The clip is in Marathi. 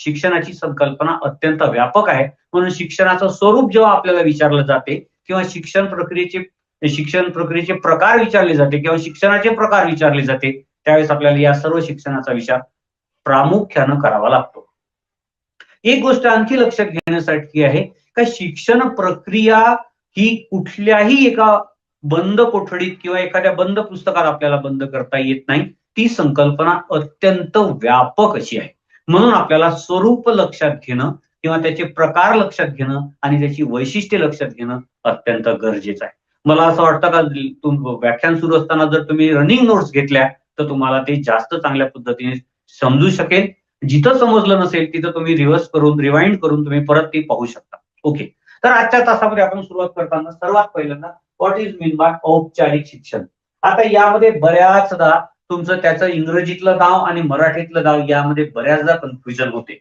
शिक्षणाची संकल्पना अत्यंत व्यापक आहे. म्हणून शिक्षणाचं स्वरूप जेव्हा आपल्याला विचारलं जाते किंवा शिक्षण प्रक्रियेचे प्रकार विचारले जाते किंवा शिक्षणाचे प्रकार विचारले जाते, त्यावेळेस आपल्याला या सर्व शिक्षणाचा विचार प्रामुख्यानं करावा लागतो. एक गोष्ट आणखी लक्षात घेण्यासाठी आहे का शिक्षण प्रक्रिया ही कुठल्याही एका बंद कोठडीत किंवा एखाद्या बंद पुस्तकात आपल्याला बंद करता येत नाही. ती संकल्पना अत्यंत व्यापक अशी आहे. म्हणून आपल्याला स्वरूप लक्षात घेणं किंवा त्याचे प्रकार लक्षात घेणं आणि त्याची वैशिष्ट्ये लक्षात घेणं अत्यंत गरजेचं आहे. मला असं वाटतं का व्याख्यान सुरू असताना जर तुम्ही रनिंग नोट्स घेतल्या तर तुम्हाला ते जास्त चांगल्या पद्धतीने समजू शकेल. जिथं समजलं नसेल तिथं तुम्ही रिवाइंड करून तुम्ही परत ती पाहू शकता. ओके, तर आजच्या तासामध्ये आपण सुरुवात करताना सर्वात पहिल्यांदा व्हॉट इज मीन बाय औपचारिक शिक्षण. आता यामध्ये बऱ्याचदा तुमचं त्याचं इंग्रजीतलं नाव आणि मराठीतलं नाव यामध्ये बऱ्याचदा कन्फ्युजन होते.